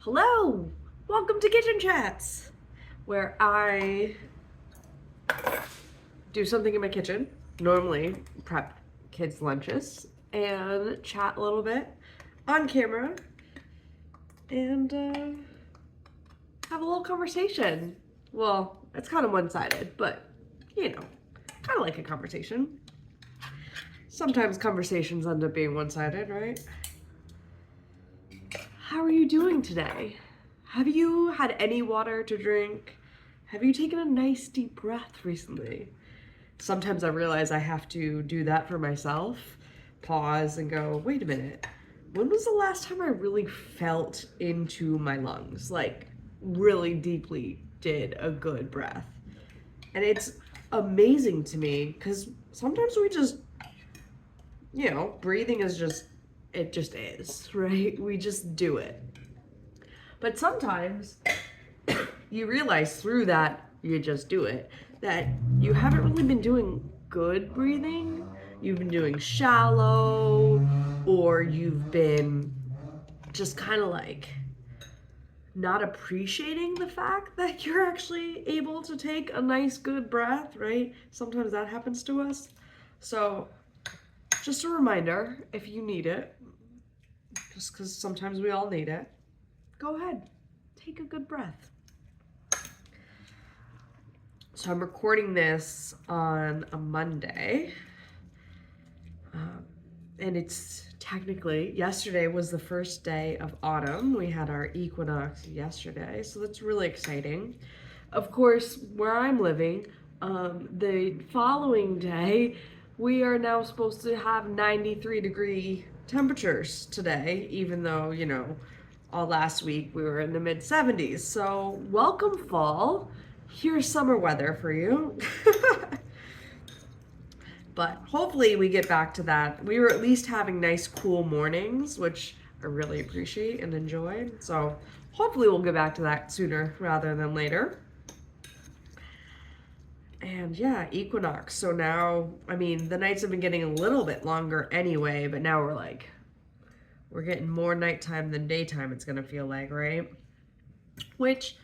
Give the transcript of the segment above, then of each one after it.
Hello! Welcome to Kitchen Chats, where I do something in my kitchen, normally prep kids' lunches, and chat a little bit on camera, and have a little conversation. Well, it's kind of one-sided, but, kind of like a conversation. Sometimes conversations end up being one-sided, right? How are you doing today? Have you had any water to drink? Have you taken a nice deep breath recently? Sometimes I realize I have to do that for myself, pause and go, wait a minute, when was the last time I really felt into my lungs? Like, really deeply did a good breath. And it's amazing to me because sometimes we just, breathing is just, it just is, right? We just do it. But sometimes you realize through that you just do it that you haven't really been doing good breathing. You've been doing shallow, or you've been just kind of like not appreciating the fact that you're actually able to take a nice good breath, right? Sometimes that happens to us. So just a reminder, if you need it, just because sometimes we all need it, go ahead, take a good breath. So I'm recording this on a Monday, and it's technically, yesterday was the first day of autumn. We had our equinox yesterday, so that's really exciting. Of course, where I'm living, the following day, we are now supposed to have 93-degree temperatures today, even though, all last week we were in the mid-70s. So welcome fall. Here's summer weather for you. But hopefully we get back to that. We were at least having nice cool mornings, which I really appreciate and enjoy. So hopefully we'll get back to that sooner rather than later. And yeah, equinox. So now, the nights have been getting a little bit longer anyway, but now we're getting more nighttime than daytime, it's gonna feel like, right? Which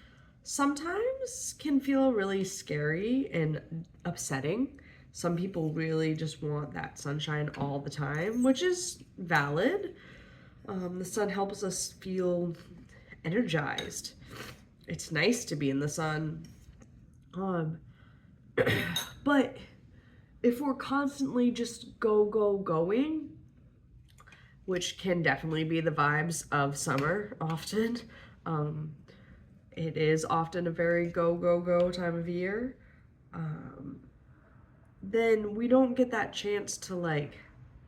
sometimes can feel really scary and upsetting. Some people really just want that sunshine all the time, which is valid. The sun helps us feel energized. It's nice to be in the sun. But if we're constantly just going, which can definitely be the vibes of summer often, it is often a very go time of year, then we don't get that chance to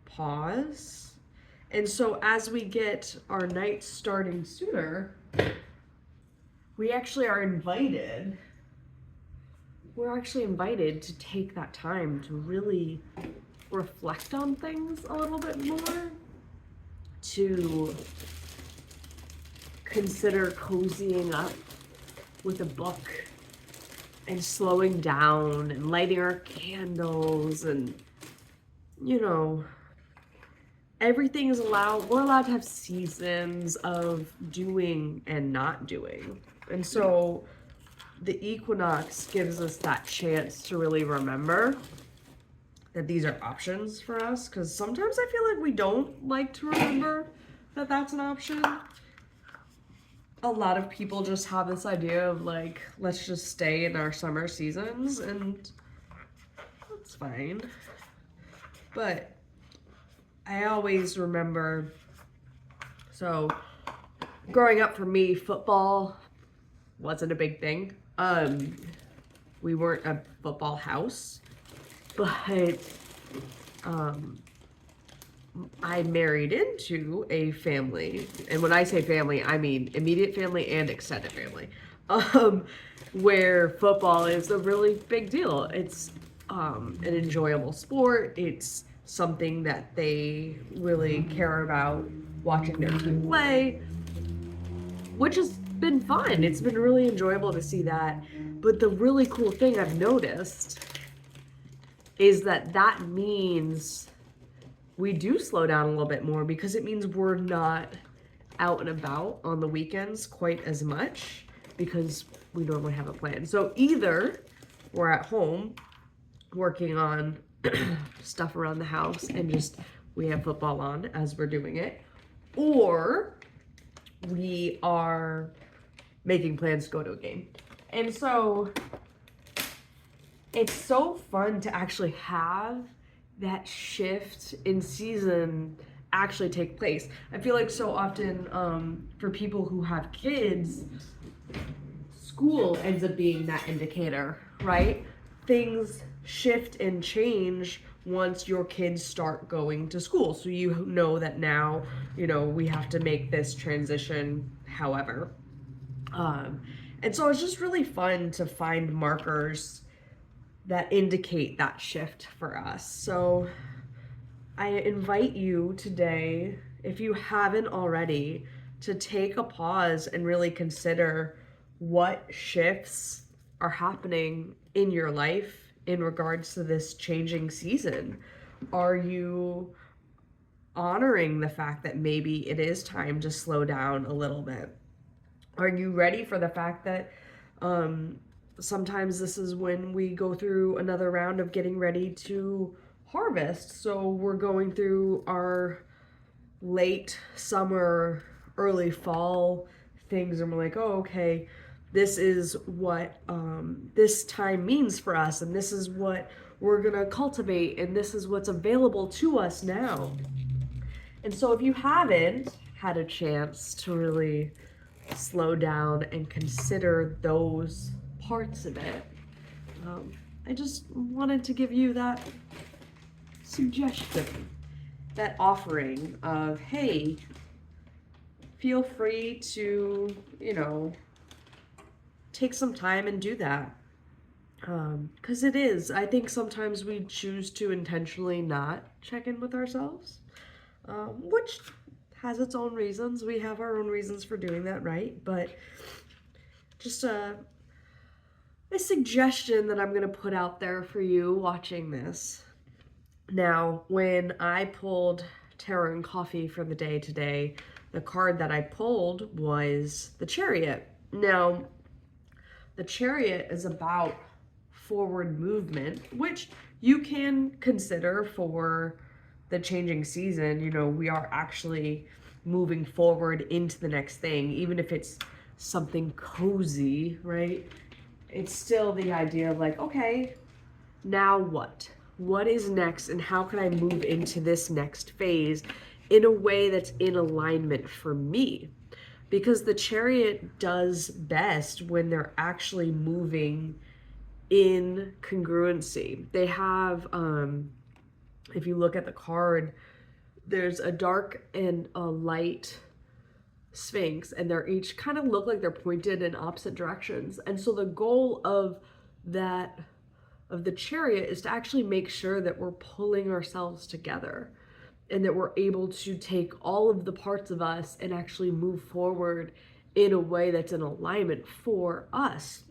pause. And so as we get our nights starting sooner, we actually are invited. We're actually invited to take that time to really reflect on things a little bit more, to consider cozying up with a book and slowing down and lighting our candles, and everything is allowed. We're allowed to have seasons of doing and not doing. And so the equinox gives us that chance to really remember that these are options for us, because sometimes I feel like we don't like to remember that that's an option. A lot of people just have this idea of let's just stay in our summer seasons, and that's fine. But I always remember, so growing up for me, football wasn't a big thing. We weren't a football house, but I married into a family, and when I say family, I mean immediate family and extended family, where football is a really big deal. It's an enjoyable sport. It's something that they really care about watching their team play, which has been fun. It's been really enjoyable to see that. But the really cool thing I've noticed is that means we do slow down a little bit more, because it means we're not out and about on the weekends quite as much because we normally have a plan. So either we're at home working on stuff around the house and just we have football on as we're doing it, or we are making plans to go to a game. And so it's so fun to actually have that shift in season actually take place. I feel like so often for people who have kids, school ends up being that indicator, right? Things shift and change once your kids start going to school. So you know that now, we have to make this transition however. And so it's just really fun to find markers that indicate that shift for us. So I invite you today, if you haven't already, to take a pause and really consider what shifts are happening in your life in regards to this changing season. Are you honoring the fact that maybe it is time to slow down a little bit? Are you ready for the fact that sometimes this is when we go through another round of getting ready to harvest? So we're going through our late summer, early fall things, and we're like, oh, okay, this is what this time means for us, and this is what we're gonna cultivate, and this is what's available to us now. And so if you haven't had a chance to really slow down and consider those parts of it, I just wanted to give you that suggestion, that offering of, hey, feel free to, take some time and do that. Because it is, I think sometimes we choose to intentionally not check in with ourselves, which has its own reasons. We have our own reasons for doing that, right? But just a suggestion that I'm going to put out there for you watching this. Now, when I pulled Tarot and Coffee for the day today, the card that I pulled was the Chariot. Now, the Chariot is about forward movement, which you can consider for the changing season. We are actually moving forward into the next thing, even if it's something cozy, right? It's still the idea of like, okay, now what? What is next, and how can I move into this next phase in a way that's in alignment for me? Because the Chariot does best when they're actually moving in congruency. They have, if you look at the card, there's a dark and a light sphinx, and they're each kind of look like they're pointed in opposite directions. And so the goal of the Chariot is to actually make sure that we're pulling ourselves together and that we're able to take all of the parts of us and actually move forward in a way that's in alignment for us.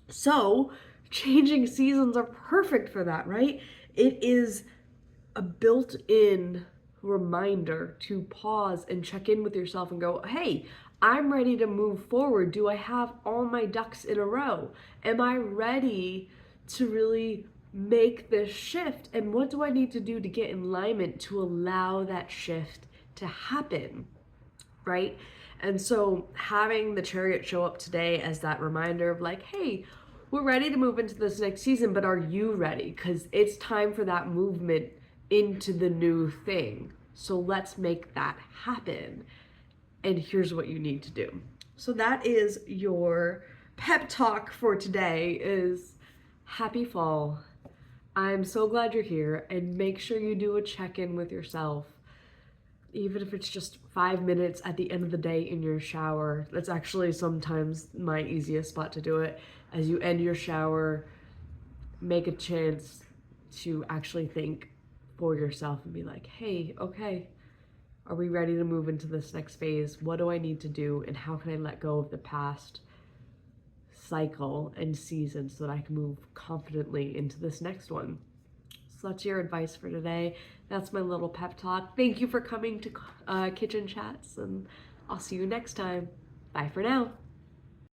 So changing seasons are perfect for that, right? It is a built-in reminder to pause and check in with yourself and go, hey, I'm ready to move forward. Do I have all my ducks in a row? Am I ready to really make this shift? And what do I need to do to get in alignment to allow that shift to happen, right? And so having the Chariot show up today as that reminder of like, hey, we're ready to move into this next season, but are you ready? Because it's time for that movement into the new thing. So let's make that happen. And here's what you need to do. So that is your pep talk for today, is happy fall. I'm so glad you're here, and make sure you do a check-in with yourself. Even if it's just 5 minutes at the end of the day in your shower. That's actually sometimes my easiest spot to do it. As you end your shower, make a chance to actually think for yourself and be like, hey, okay, are we ready to move into this next phase? What do I need to do, and how can I let go of the past cycle and season so that I can move confidently into this next one? So that's your advice for today. That's my little pep talk. Thank you for coming to Kitchen Chats, and I'll see you next time. Bye for now.